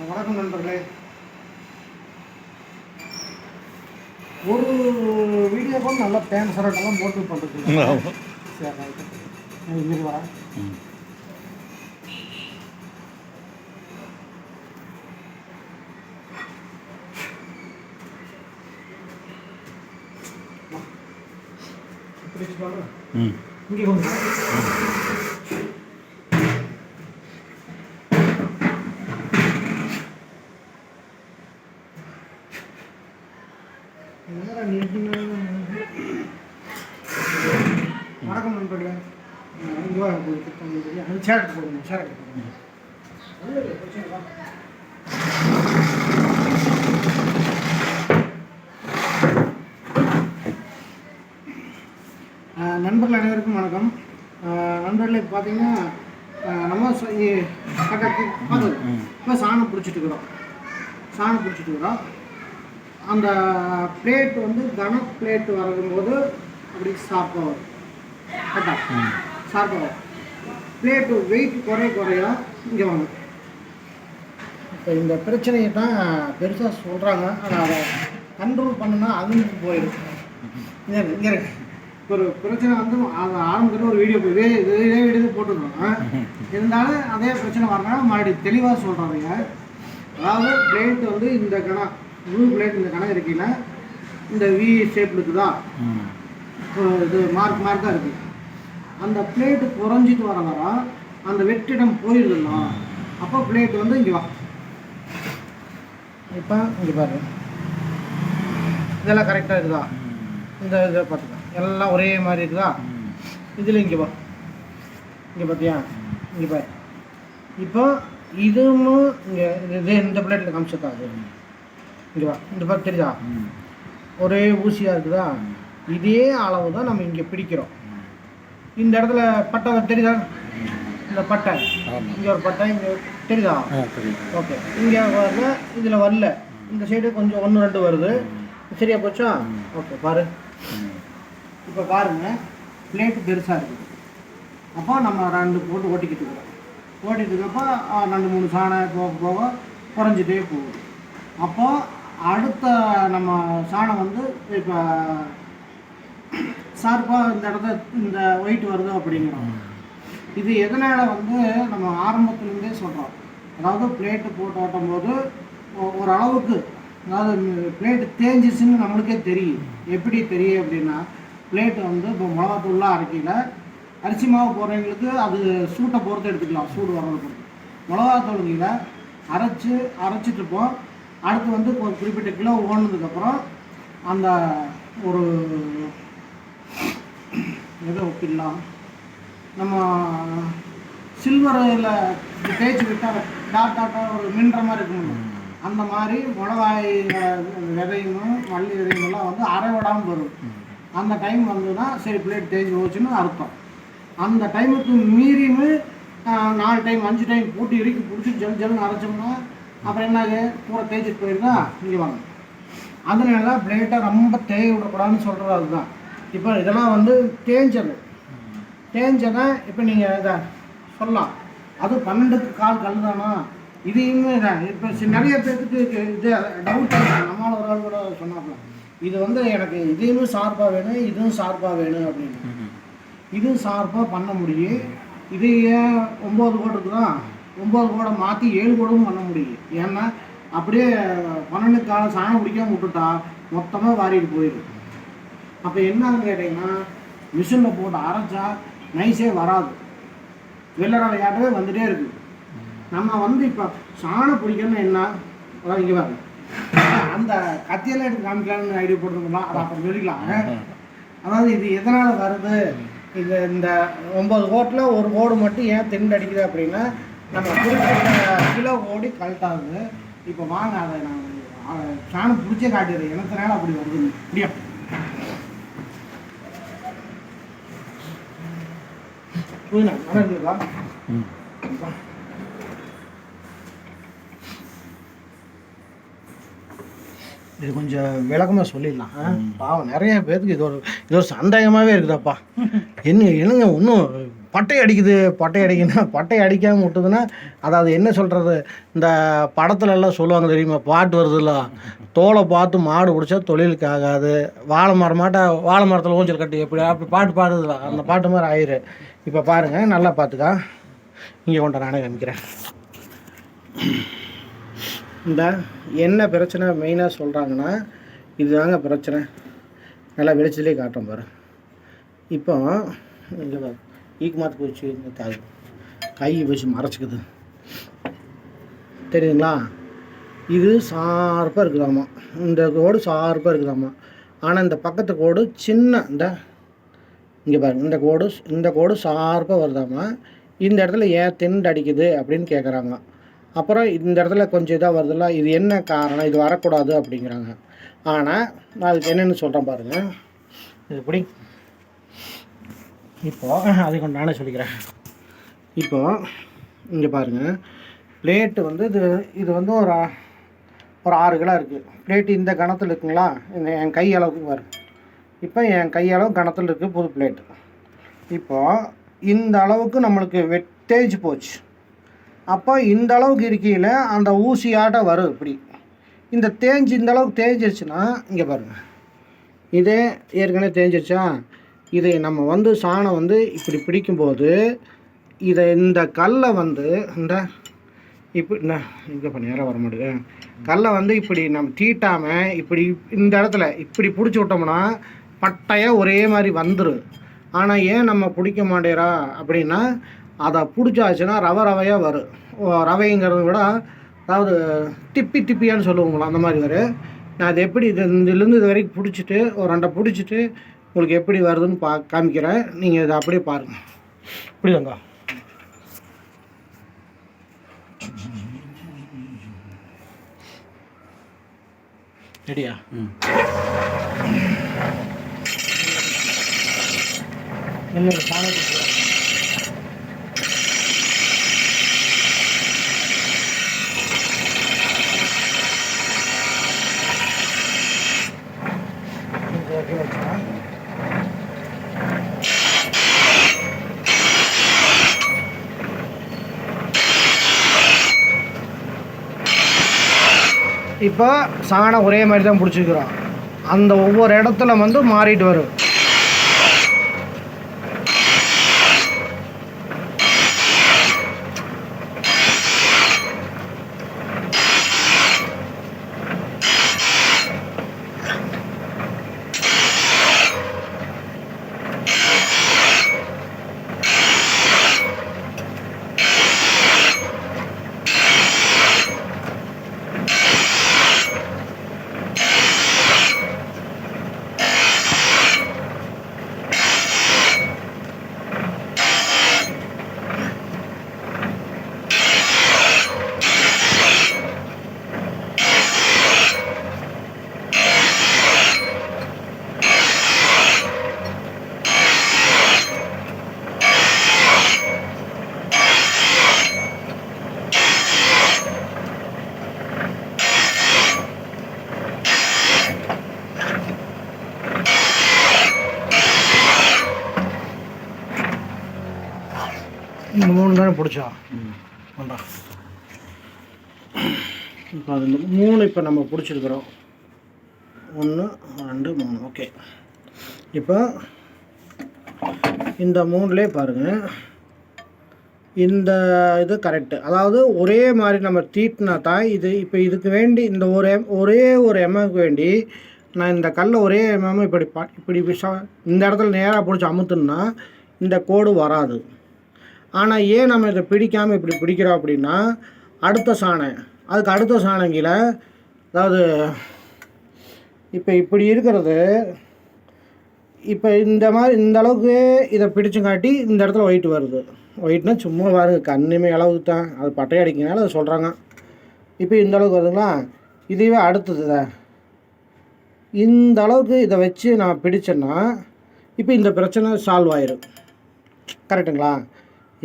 வணக்கம் நண்பர்களே. ஒரு வீடியோ கூட நல்லா பேன் சரட்டெல்லாம் போட்டு பண்ணுறது. சரி ரைட்டு, இன்னைக்கு வரேன். இங்கே கொஞ்சம் வணக்கம் நண்பர்களே. ஷேர் போடுங்க, ஷேர் போடுங்க. நண்பர்கள் அனைவருக்கும் வணக்கம். நண்பர்களே பார்த்தீங்கன்னா நம்ம இப்போ சாணம் பிடிச்சிட்டுக்கிறோம். அந்த பிளேட் வந்து கன பிளேட் வரும்போது அப்படி ஷார்ப்பாக வரும். கரெக்டாக ஷார்ப்பாக வரும். பிளேட்டு வெயிட் குறைய இங்கே வாங்க. இப்போ இந்த பிரச்சனையை தான் பெருசாக சொல்கிறாங்க. ஆனால் அதை கண்ட்ரோல் பண்ணுனா அதுக்கு போயிடும். இங்கே ஒரு பிரச்சனை வந்து அதை ஆரம்பத்தில் ஒரு வீடியோ இதே வீடியோ போட்டுருக்கோம். இருந்தாலும் அதே பிரச்சனை வரனால மறுபடியும் தெளிவாக சொல்கிறாங்க. அதாவது பிளேட் வந்து இந்த கணம் ப்ளூ பிளேட் இந்த கணம் இருக்கீங்கன்னா இந்த வி ஷேப் இருக்குதா, இது மார்க்காக இருக்குது. அந்த பிளேட்டு குறைஞ்சிட்டு வர அந்த வெற்றிடம் போயிடுதுன்னா அப்போ பிளேட் வந்து இங்கே வா. இப்போ இங்கே பாரு, இதெல்லாம் கரெக்டாக இருக்குதா? இந்த இதை பார்த்துக்கலாம், எல்லாம் ஒரே மாதிரி இருக்குதா? இதில் இங்கே வா, இங்கே பார்த்தியா, இங்கே பாரு. இப்போ இதுவும் இங்கே இது இந்த பிளேட்டில் காமிச்சதா? அது இங்கே வா, இந்த பார்த்து தெரியுதா? ஒரே ஊசியாக இருக்குதா? இதே அளவு தான் நம்ம இங்கே பிடிக்கிறோம். இந்த இடத்துல பட்டை தெரியுதா? இந்த பட்டை இங்கே ஒரு பட்டை இங்கே தெரியுதா? ஓகே, இங்கே வரல, இதில் வரல. இந்த சைடு கொஞ்சம் 1-2 வருது. சரியா போச்சா? ஓகே, பாரு. இப்போ பாருங்க, பிளேட்டு பெருசாக இருக்குது. அப்போ நம்ம 2 போட்டு ஓட்டிக்கிட்டு இருக்கப்போ 2-3 சாணம் போக குறைஞ்சிட்டே போகுது. அப்போ அடுத்த நம்ம சாணம் வந்து இப்போ ஷார்ப்பாக இந்த இடத்த இந்த வெயிட் வருது அப்படிங்கிறோம். இது எதனால் வந்து நம்ம ஆரம்பத்துலேருந்தே சொல்கிறோம். அதாவது பிளேட்டு போட்டு ஓட்டும் போது ஒரு அளவுக்கு, அதாவது பிளேட்டு தேஞ்சிச்சுன்னு நம்மளுக்கே தெரியும். எப்படி தெரியும் அப்படின்னா, பிளேட்டு வந்து இப்போ மிளகாத்தூள்லாம் அரைக்கல, அரிசி மாவு போடுறவங்களுக்கு அது சூட்டை பொறுத்து எடுத்துக்கலாம், சூடு வர்றதை பொறுத்து. மிளகாத்தூளுங்கில அரைச்சிட்ருப்போம். அடுத்து வந்து ஒரு குறிப்பிட்ட கிலோ ஓடுனதுக்கப்புறம் அந்த ஒரு எதை ஒப்பிடலாம், நம்ம சில்வரில் தேய்ச்சி விட்டால் டாட்டாக ஒரு மின்ற மாதிரி இருக்கணும். அந்த மாதிரி மிளகாய் விதையும் மல்லி விதையுமெல்லாம் வந்து அரை விடாமல் வரும். அந்த டைம் வந்துன்னா சரி பிளேட் தேய்ச்சி போச்சுன்னு அர்த்தம். அந்த டைமுக்கு மீறியுமே 4 டைம் 5 டைம் போட்டு இறுக்கி பிடிச்சி ஜல்லுன்னு அரைச்சோம்னா அப்புறம் என்னாது, பூரா தேய்ச்சிட்டு போயிருந்தா இங்கே வாங்க. அதனால பிளேட்டை ரொம்ப தேய விடக்கூடாதுன்னு சொல்கிறது அதுதான். இப்போ இதெல்லாம் வந்து தேஞ்சதை இப்போ நீங்கள் இதை சொல்லலாம், அது 12 கால் கல் தானா, இதையுமே இதான். இப்போ நிறைய பேருக்கு இது டவுட் ஆகும். நம்மளால் ஒரு ஆள் கூட சொன்னாப்புல, இது வந்து எனக்கு இதையுமே ஷார்ப்பாக வேணும், இதுவும் ஷார்ப்பாக வேணும் அப்படின்னு. இதுவும் ஷார்ப்பாக பண்ண முடியும். இது ஏன் 9 கோடு இருக்குதான், 9 கோடை மாற்றி 7 கோடும் பண்ண முடியும். ஏன்னா அப்படியே 12 கால் சாணம் பிடிக்காம விட்டுட்டா மொத்தமாக வாரிட்டு போயிடும். அப்போ என்னன்னு கேட்டிங்கன்னா, மிஷினில் போட்டு அரைச்சா நைஸே வராது, வெள்ளரை விளையாட்டவே வந்துகிட்டே இருக்குது. நம்ம வந்து இப்போ சாணம் பிடிக்கணும்னு என்ன, அதான் இங்கே பாருங்க, அந்த கத்தியெல்லாம் எடுத்து காமிக்கலாம்னு ஐடியா போட்டுருக்கலாம். அதை அப்புறம் சொல்லிக்கலாம். அதாவது இது எதனால் வருது, இந்த 9 கோட்டில் ஒரு கோடு மட்டும் ஏன் திண்டு அடிக்குது அப்படின்னா, நம்ம குறிப்பிட்ட கிலோ ஓடி கழட்டாகுது. இப்போ வாங்க, அதை நான் சாணம் பிடிச்சே காட்டிடுறேன் எனக்குனால அப்படி வருது. முடியா புரியுதா? நடக்குதுங்களா? இது கொஞ்சம் விளக்கமாக சொல்லிடலாம். பாவம் நிறைய பேருக்கு இது ஒரு சந்தேகமாகவே இருக்குதாப்பா. என்னங்க ஒன்றும் பட்டை அடிக்குதுன்னா பட்டை அடிக்காமல் விட்டுதுன்னா அதாவது என்ன சொல்கிறது, இந்த படத்துல எல்லாம் சொல்லுவாங்க தெரியுமா, பாட்டு வருதுல்ல, தோலை பார்த்து மாடு பிடிச்சா தொழிலுக்கு ஆகாது, வாழை மரத்தில் ஊஞ்சல் கட்டி எப்படி அப்படி பாட்டு பாடுதுல, அந்த பாட்டு மாதிரி ஆயிரு. இப்போ பாருங்கள், நல்லா பார்த்துக்கா, இங்கே கொண்ட நானே காமிக்கிறேன். இந்த என்ன பிரச்சனை மெயினாக சொல்கிறாங்கன்னா இதுதாங்க பிரச்சனை. நல்லா வெளிச்சத்துலேயே காட்டுறோம் பாரு. இப்போ இங்கே ஈக்கு மாற்று போச்சு, இந்த கை வச்சு மறைச்சிக்குது தெரியுதுங்களா. இது ஷார்ப்பாக இருக்குதாம்மா, இந்த கோடு ஷார்ப்பாக இருக்குதாம்மா. ஆனால் இந்த பக்கத்து கோடு சின்ன இங்கே பாருங்க, இந்த கோடு ஷார்ப்பாக வருதாம்மா. இந்த இடத்துல ஏன் திண்டு அடிக்குது அப்படின்னு கேட்குறாங்க. அப்புறம் இந்த இடத்துல கொஞ்சம் இதாக வருதுல்ல, இது என்ன காரணம், இது வரக்கூடாது அப்படிங்கிறாங்க. ஆனால் நான் அதுக்கு என்னென்னு சொல்கிறேன் பாருங்கள். இது எப்படி இப்போது அதை கொண்டு நானே சொல்லிக்கிறேன். இப்போது இங்கே பாருங்கள், பிளேட்டு வந்து இது வந்து ஒரு 6 கிலோ இருக்குது. பிளேட்டு இந்த கணத்தில் இருக்குங்களா, இந்த என் கை அளவுக்கு வரும். இப்போ என் கையளவு கணத்தில் இருக்குது புது பிளேட்டு. இப்போது இந்த அளவுக்கு நம்மளுக்கு தேய்ச்சி போச்சு. அப்போ இந்த அளவுக்கு இருக்கையில் அந்த ஊசியாட்ட வரும். இப்படி இந்த அளவுக்கு தேஞ்சிருச்சுன்னா இங்கே பாருங்கள், இதே ஏற்கனவே தேஞ்சிருச்சா. இதை நம்ம வந்து சாணம் வந்து இப்படி பிடிக்கும்போது இந்த கல்லை வந்து இப்படி இங்கே பண்ண நேரம் வர மாட்டேங்குது. கல்லை வந்து இப்படி நம்ம தீட்டாமல் இப்படி இந்த இடத்துல இப்படி பிடிச்சி விட்டோம்னா பட்டையாக ஒரே மாதிரி வந்துடும். ஆனால் ஏன் நம்ம பிடிக்க மாட்டேறா அப்படின்னா, அதை பிடிச்சாச்சுன்னா ரவையாக வரும். ரவைங்கிறத விட அதாவது திப்பியான்னு சொல்லுவோங்களா, அந்த மாதிரி வரும். நான் அது எப்படி இதுலேருந்து இது வரைக்கும் பிடிச்சிட்டு ஒரு 2 பிடிச்சிட்டு உங்களுக்கு எப்படி வருதுன்னு காமிக்கிறேன். நீங்கள் இதை அப்படியே பாருங்கள். இப்படி தாங்க ரெடியா. என்னோட சாணத்துக்கு இப்போ சாணம் ஒரே மாதிரி தான் பிடிச்சிக்கிறோம். அந்த ஒவ்வொரு இடத்துல வந்து மாறிட்டு வரும். இந்த 3 தானே பிடிச்சா வேண்டா. இப்போ அது 3 இப்போ நம்ம பிடிச்சிருக்கிறோம். 1 2 3. ஓகே, இப்போ இந்த 3லே பாருங்கள், இந்த இது கரெக்டு. அதாவது ஒரே மாதிரி நம்ம தீட்டினா தான் இது. இப்போ இதுக்கு வேண்டி இந்த ஒரே ஒரு எம்எம்க்கு வேண்டி நான் இந்த கல்லை ஒரே எம்எம் இப்படி இந்த இடத்துல நேராக பிடிச்சி அமுத்துன்னா இந்த கோடு வராது. ஆனால் ஏன் நம்ம இதை பிடிக்காமல் இப்படி பிடிக்கிறோம் அப்படின்னா, அதுக்கு அடுத்த சாணம் கீழே, அதாவது இப்போ இப்படி இருக்கிறது, இப்போ இந்த மாதிரி இந்த அளவுக்கு இதை பிடிச்சுங்காட்டி இந்த இடத்துல ஒயிட் வருது. ஒயிட்னா சும்மா பாருங்க, கண்ணுமே அளவுக்கு தான், அது பட்டை அடிக்கிறனால அதை சொல்கிறாங்க. இப்போ இந்த அளவுக்கு வருதுங்களா. இதுவே அடுத்தது இந்த அளவுக்கு இதை வச்சு நான் பிடிச்சேன்னா இப்போ இந்த பிரச்சனை சால்வ் ஆயிரும். கரெக்டுங்களா.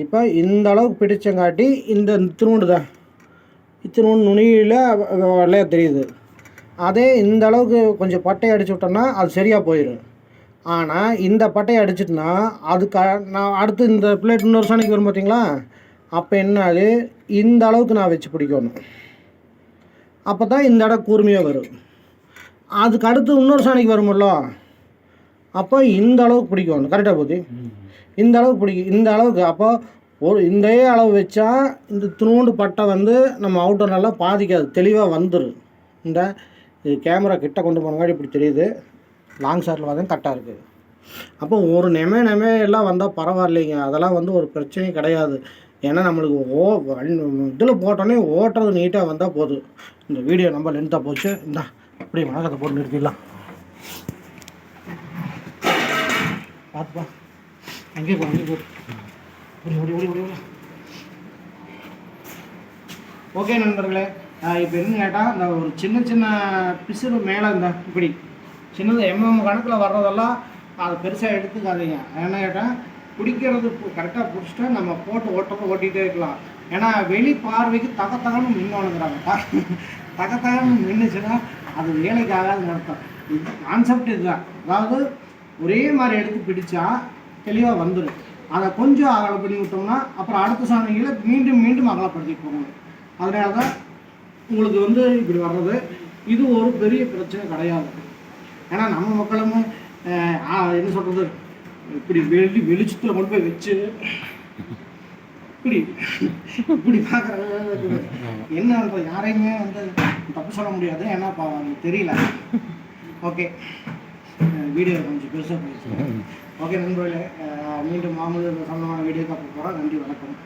இப்போ இந்த அளவுக்கு பிடிச்சங்காட்டி இந்த இத்தினூண்டு நுனியில் வெள்ளையாக தெரியுது. அதே இந்த அளவுக்கு கொஞ்சம் பட்டை அடிச்சு விட்டோம்னா அது சரியாக போயிடும். ஆனால் இந்த பட்டையை அடிச்சிட்டுனா அதுக்கு நான் அடுத்து இந்த பிளேட் இன்னொரு சாணிக்கு வரும் பார்த்தீங்களா, அப்போ என்ன அது இந்த அளவுக்கு நான் வச்சு பிடிக்கணும். அப்போ தான் இந்த இடம் கூர்மையாக வரும். அதுக்கு அடுத்து இன்னொரு சாணிக்கு வருமில்ல, அப்போ இந்த அளவுக்கு பிடிக்கணும். கரெக்டாக போகுது, இந்த அளவுக்கு பிடிக்கும். இந்த அளவுக்கு அப்போ இந்த அளவு வச்சா இந்த துணூண்டு பட்டை வந்து நம்ம அவுட்டர் நல்லா பாதிக்காது, தெளிவாக வந்துடும். இந்த இது கேமரா கிட்ட கொண்டு போனங்காடி இப்படி தெரியுது, லாங் ஷாட்டில் பார்த்தா கரெக்டாக இருக்குது. அப்போ ஒரு நெமே எல்லாம் வந்தால் பரவாயில்லைங்க, அதெல்லாம் வந்து ஒரு பிரச்சனையும் கிடையாது. ஏன்னா நம்மளுக்கு இதில் போட்டோன்னே ஓட்டுறது நீட்டாக வந்தால் போதும். இந்த வீடியோ ரொம்ப லென்த்தாக போச்சு, இந்த அப்படியே வணக்கத்தை போட்டு நிறுத்திடலாம். பார்த்துப்பா, அங்கேயே போ. ஓகே நண்பர்களே, இப்போ என்ன கேட்டால் இந்த ஒரு சின்ன பிசுறு மேலே இந்த இப்படி சின்னது கணக்கில் வர்றதெல்லாம் அதை பெருசாக எடுத்துக்காதீங்க. என்ன கேட்டால் பிடிக்கிறது கரெக்டாக பிடிச்சிட்டா நம்ம போட்டு ஓட்டிகிட்டே இருக்கலாம். ஏன்னா வெளி பார்வைக்கு தகத்தகன்னு மின்னணுங்கிறாங்க. தகத்தகன்னு மின்னுச்சுன்னா அது வேலைக்கு ஆகாதுன்னு அர்த்தம். இது கான்செப்ட் இதுதான். அதாவது ஒரே மாதிரி எடுத்து பிடிச்சா தெளிவாக வந்துடும். அதை கொஞ்சம் அகலை பண்ணி விட்டோம்னா அப்புறம் அடுத்த சாதனைகளை மீண்டும் அகலப்படுத்திட்டு போகணும். அதனால தான் உங்களுக்கு வந்து இப்படி வர்றது. இது ஒரு பெரிய பிரச்சனை கிடையாது. ஏன்னா நம்ம மக்களும் என்ன சொல்கிறது, இப்படி வெளிச்சத்தில் கொண்டு போய் வச்சு இப்படி பார்க்குறது என்னன்ற யாரையுமே வந்து தப்பு சொல்ல முடியாது. ஏன்னா தெரியல. ஓகே, வீடியோ கொஞ்சம் பெருசாக போயிடுச்சு. ஓகே நண்பர்களே, மீண்டும் மாமூல் சம்பந்தமான வீடியோ பார்க்க போகிறோம். நன்றி, வணக்கம்.